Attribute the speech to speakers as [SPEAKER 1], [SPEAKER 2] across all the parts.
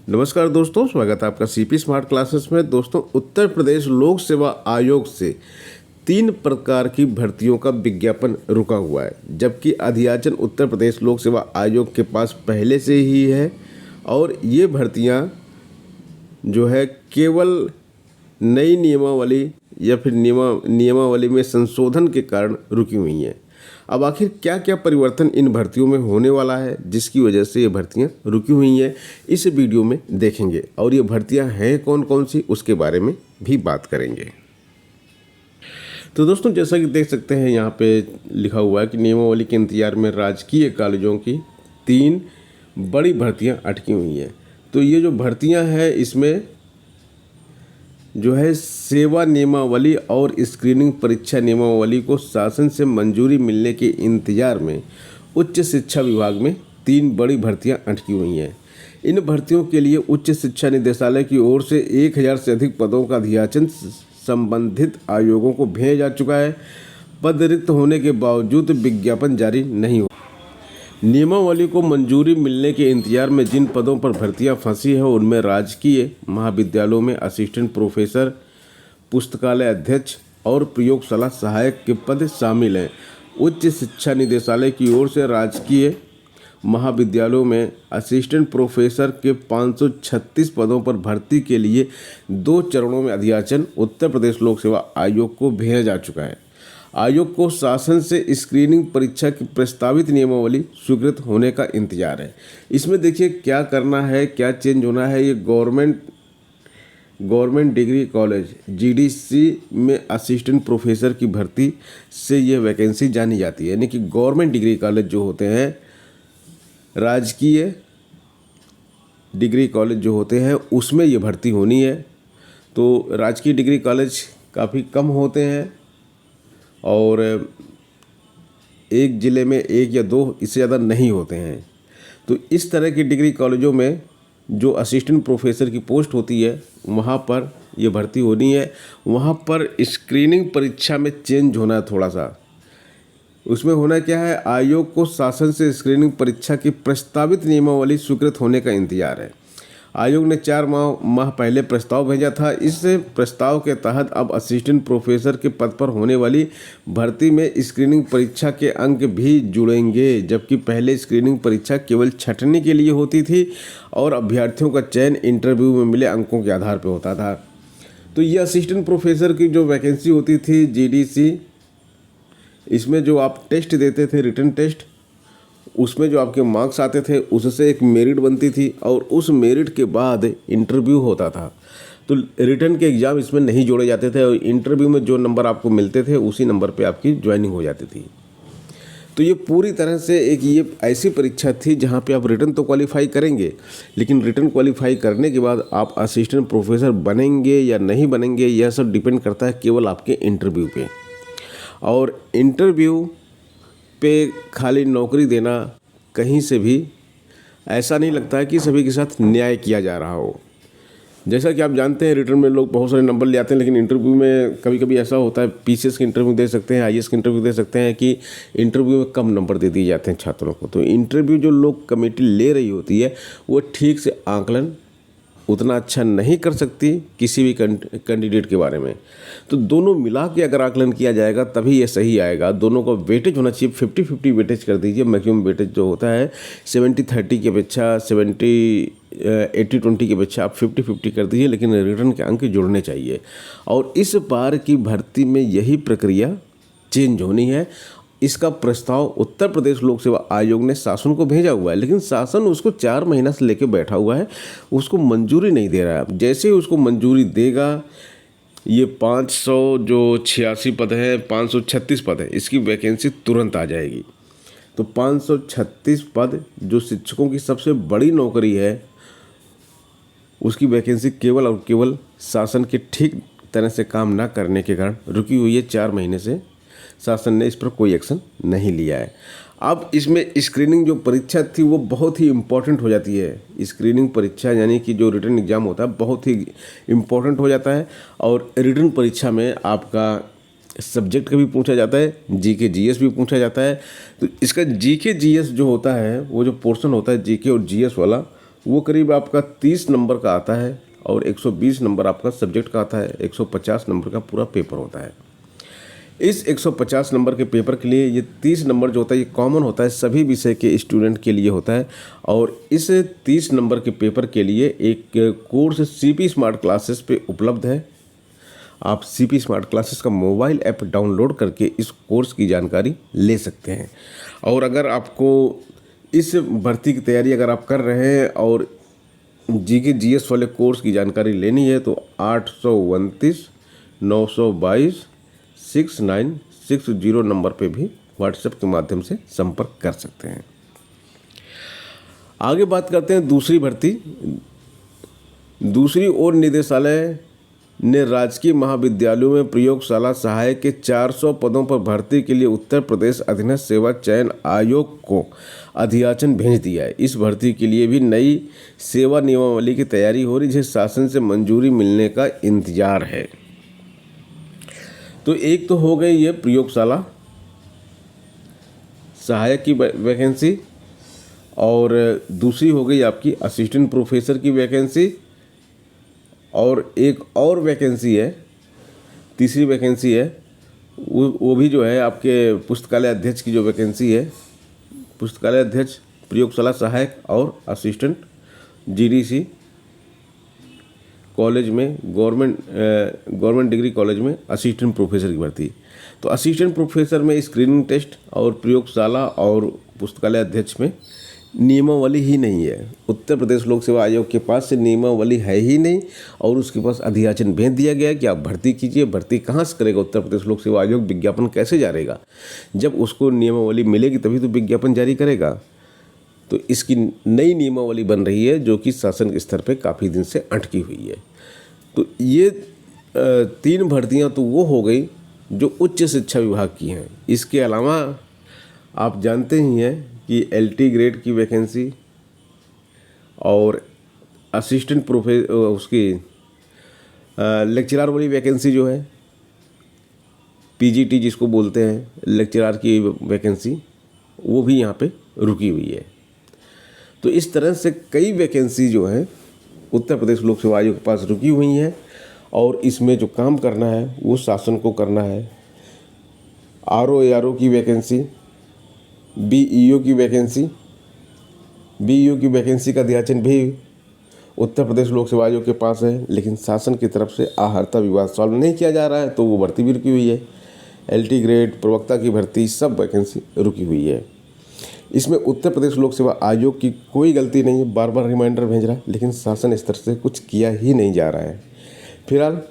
[SPEAKER 1] नमस्कार दोस्तों, स्वागत है आपका सीपी स्मार्ट क्लासेस में। दोस्तों, उत्तर प्रदेश लोक सेवा आयोग से 3 प्रकार की भर्तियों का विज्ञापन रुका हुआ है, जबकि अध्याचन उत्तर प्रदेश लोक सेवा आयोग के पास पहले से ही है और ये भर्तियां जो है केवल नई नियमावली या फिर नियमावली में संशोधन के कारण रुकी हुई हैं। अब आखिर क्या क्या परिवर्तन इन भर्तियों में होने वाला है जिसकी वजह से ये भर्तियां रुकी हुई हैं, इस वीडियो में देखेंगे। और ये भर्तियां हैं कौन कौन सी, उसके बारे में भी बात करेंगे। तो दोस्तों, जैसा कि देख सकते हैं यहाँ पे लिखा हुआ है कि नियमावली के इंतजार में राजकीय कॉलेजों की 3 बड़ी भर्तियां अटकी हुई हैं। तो ये जो भर्तियां हैं इसमें जो है सेवा नियमावली और स्क्रीनिंग परीक्षा नियमावली को शासन से मंजूरी मिलने के इंतजार में उच्च शिक्षा विभाग में 3 बड़ी भर्तियां अटकी हुई हैं। इन भर्तियों के लिए उच्च शिक्षा निदेशालय की ओर से 1000 से अधिक पदों का अध्याचन संबंधित आयोगों को भेजा जा चुका है। पद रिक्त होने के बावजूद विज्ञापन जारी नहीं हुआ। नियमावली को मंजूरी मिलने के इंतजार में जिन पदों पर भर्तियां फंसी है उनमें राजकीय महाविद्यालयों में असिस्टेंट प्रोफेसर, पुस्तकालय अध्यक्ष और प्रयोगशाला सहायक के पद शामिल हैं। उच्च शिक्षा निदेशालय की ओर से राजकीय महाविद्यालयों में असिस्टेंट प्रोफेसर के 536 पदों पर भर्ती के लिए 2 चरणों में अध्याचन उत्तर प्रदेश लोक सेवा आयोग को भेजा जा चुका है। आयोग को शासन से स्क्रीनिंग परीक्षा की प्रस्तावित नियमावली स्वीकृत होने का इंतजार है। इसमें देखिए क्या करना है, क्या चेंज होना है। ये गवर्नमेंट डिग्री कॉलेज जीडीसी में असिस्टेंट प्रोफेसर की भर्ती से ये वैकेंसी जानी जाती है। यानी कि गवर्नमेंट डिग्री कॉलेज जो होते हैं, राजकीय डिग्री कॉलेज जो होते हैं, उसमें ये भर्ती होनी है। तो राजकीय डिग्री कॉलेज काफ़ी कम होते हैं और एक ज़िले में 1 या 2, इससे ज़्यादा नहीं होते हैं। तो इस तरह की डिग्री कॉलेजों में जो असिस्टेंट प्रोफेसर की पोस्ट होती है वहाँ पर ये भर्ती होनी है। वहाँ पर स्क्रीनिंग परीक्षा में चेंज होना है थोड़ा सा। उसमें होना क्या है, आयोग को शासन से स्क्रीनिंग परीक्षा की प्रस्तावित नियमावली स्वीकृत होने का इंतजार है। आयोग ने 4 माह पहले प्रस्ताव भेजा था। इस प्रस्ताव के तहत अब असिस्टेंट प्रोफेसर के पद पर होने वाली भर्ती में स्क्रीनिंग परीक्षा के अंक भी जुड़ेंगे, जबकि पहले स्क्रीनिंग परीक्षा केवल छंटनी के लिए होती थी और अभ्यर्थियों का चयन इंटरव्यू में मिले अंकों के आधार पर होता था। तो ये असिस्टेंट प्रोफेसर की जो वैकेंसी होती थी जीडीसी, इसमें जो आप टेस्ट देते थे, रिटन टेस्ट, उसमें जो आपके मार्क्स आते थे उससे एक मेरिट बनती थी और उस मेरिट के बाद इंटरव्यू होता था। तो रिटन के एग्ज़ाम इसमें नहीं जोड़े जाते थे और इंटरव्यू में जो नंबर आपको मिलते थे उसी नंबर पे आपकी ज्वाइनिंग हो जाती थी। तो ये पूरी तरह से एक ये ऐसी परीक्षा थी जहाँ पे आप रिटन तो क्वालिफाई करेंगे, लेकिन रिटन क्वालिफाई करने के बाद आप असिस्टेंट प्रोफेसर बनेंगे या नहीं बनेंगे, यह सब डिपेंड करता है केवल आपके इंटरव्यू पे। और इंटरव्यू पे खाली नौकरी देना कहीं से भी ऐसा नहीं लगता है कि सभी के साथ न्याय किया जा रहा हो। जैसा कि आप जानते हैं, रिटर्न में लोग बहुत सारे नंबर ले आते हैं, लेकिन इंटरव्यू में कभी कभी ऐसा होता है, पीसीएस के इंटरव्यू दे सकते हैं, आईएएस के इंटरव्यू दे सकते हैं कि इंटरव्यू में कम नंबर दे दिए जाते हैं छात्रों को। तो इंटरव्यू जो लोग कमेटी ले रही होती है वो ठीक से आकलन उतना अच्छा नहीं कर सकती किसी भी कैंडिडेट के बारे में। तो दोनों मिला के अगर आकलन किया जाएगा तभी ये सही आएगा। दोनों का वेटेज होना चाहिए, 50-50 वेटेज कर दीजिए। मैक्सिमम वेटेज जो होता है 70-30 की अपेक्षा 80-20 की अपेक्षा आप 50-50 कर दीजिए, लेकिन रिटर्न के अंक जुड़ने चाहिए। और इस बार की भर्ती में यही प्रक्रिया चेंज होनी है। इसका प्रस्ताव उत्तर प्रदेश लोक सेवा आयोग ने शासन को भेजा हुआ है, लेकिन शासन उसको 4 महीना से लेके बैठा हुआ है, उसको मंजूरी नहीं दे रहा है। जैसे ही उसको मंजूरी देगा, ये 586 पद हैं, 536 पद हैं, इसकी वैकेंसी तुरंत आ जाएगी। तो 536 पद जो शिक्षकों की सबसे बड़ी नौकरी है, उसकी वैकेंसी केवल और केवल शासन के ठीक तरह से काम ना करने के कारण रुकी हुई है। 4 महीने से शासन ने इस पर कोई एक्शन नहीं लिया है। अब इसमें स्क्रीनिंग जो परीक्षा थी वो बहुत ही इम्पोर्टेंट हो जाती है। स्क्रीनिंग परीक्षा यानी कि जो रिटन एग्ज़ाम होता है बहुत ही इम्पोर्टेंट हो जाता है। और रिटन परीक्षा में आपका सब्जेक्ट का भी पूछा जाता है, जीके जीएस भी पूछा जाता है। तो इसका जीके जीएस जो होता है, वो जो पोर्शन होता है जीके और जीएस वाला, वो करीब आपका 30 नंबर का आता है और 120 नंबर आपका सब्जेक्ट का आता है। 150 नंबर का पूरा पेपर होता है। इस 150 नंबर के पेपर के लिए ये 30 नंबर जो होता है ये कॉमन होता है, सभी विषय के स्टूडेंट के लिए होता है। और इस 30 नंबर के पेपर के लिए एक कोर्स CP स्मार्ट क्लासेस पे उपलब्ध है। आप CP स्मार्ट क्लासेस का मोबाइल ऐप डाउनलोड करके इस कोर्स की जानकारी ले सकते हैं। और अगर आपको इस भर्ती की तैयारी अगर आप कर रहे हैं और GK GS वाले कोर्स की जानकारी लेनी है तो 829 922 6960 नंबर पे भी व्हाट्सएप के माध्यम से संपर्क कर सकते हैं। आगे बात करते हैं दूसरी भर्ती। दूसरी ओर निदेशालय ने राजकीय महाविद्यालयों में प्रयोगशाला सहायक के 400 पदों पर भर्ती के लिए उत्तर प्रदेश अधीनस्थ सेवा चयन आयोग को अधियाचन भेज दिया है। इस भर्ती के लिए भी नई सेवा नियमावली की तैयारी हो रही, जिसे शासन से मंजूरी मिलने का इंतजार है। तो एक तो हो गई ये प्रयोगशाला सहायक की वैकेंसी, और दूसरी हो गई आपकी असिस्टेंट प्रोफेसर की वैकेंसी, और एक और वैकेंसी है, तीसरी वैकेंसी है वो भी जो है आपके पुस्तकालय अध्यक्ष की जो वैकेंसी है, पुस्तकालय अध्यक्ष, प्रयोगशाला सहायक और असिस्टेंट GDC कॉलेज में, गवर्नमेंट डिग्री कॉलेज में असिस्टेंट प्रोफेसर की भर्ती। तो असिस्टेंट प्रोफेसर में स्क्रीनिंग टेस्ट और प्रयोगशाला और पुस्तकालय अध्यक्ष में नियमावली ही नहीं है। उत्तर प्रदेश लोक सेवा आयोग के पास से नियमावली है ही नहीं, और उसके पास अधियाचन भेज दिया गया है कि आप भर्ती कीजिए। भर्ती कहाँ से करेगा उत्तर प्रदेश लोक सेवा आयोग? विज्ञापन कैसे जारेगा? जब उसको नियमावली मिलेगी तभी तो विज्ञापन जारी करेगा। तो इसकी नई नियमावली बन रही है जो कि शासन के स्तर पे काफ़ी दिन से अटकी हुई है। तो ये 3 भर्तियां तो वो हो गई जो उच्च शिक्षा विभाग की हैं। इसके अलावा आप जानते ही हैं कि LT ग्रेड की वैकेंसी और असिस्टेंट उसकी लेक्चरर वाली वैकेंसी जो है, PGT जिसको बोलते हैं, लेक्चरर की वैकेंसी, वो भी यहाँ पे रुकी हुई है। तो इस तरह से कई वैकेंसी जो है उत्तर प्रदेश लोक सेवा आयोग के पास रुकी हुई हैं, और इसमें जो काम करना है वो शासन को करना है। RO ARO की वैकेंसी, BEO की वैकेंसी, BEO की वैकेंसी का अध्याचन भी उत्तर प्रदेश लोक सेवा आयोग के पास है, लेकिन शासन की तरफ से आहर्ता विवाद सॉल्व नहीं किया जा रहा है, तो वो भर्ती भी रुकी हुई है। LT ग्रेड, प्रवक्ता की भर्ती, सब वैकेंसी रुकी हुई है। इसमें उत्तर प्रदेश लोक सेवा आयोग की कोई गलती नहीं है, बार बार रिमाइंडर भेज रहा है, लेकिन शासन स्तर से कुछ किया ही नहीं जा रहा है। फिलहाल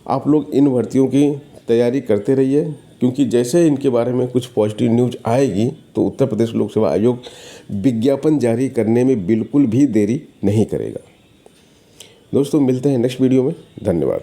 [SPEAKER 1] आप लोग इन भर्तियों की तैयारी करते रहिए, क्योंकि जैसे इनके बारे में कुछ पॉजिटिव न्यूज आएगी तो उत्तर प्रदेश लोक सेवा आयोग विज्ञापन जारी करने में बिल्कुल भी देरी नहीं करेगा। दोस्तों, मिलते हैं नेक्स्ट वीडियो में। धन्यवाद।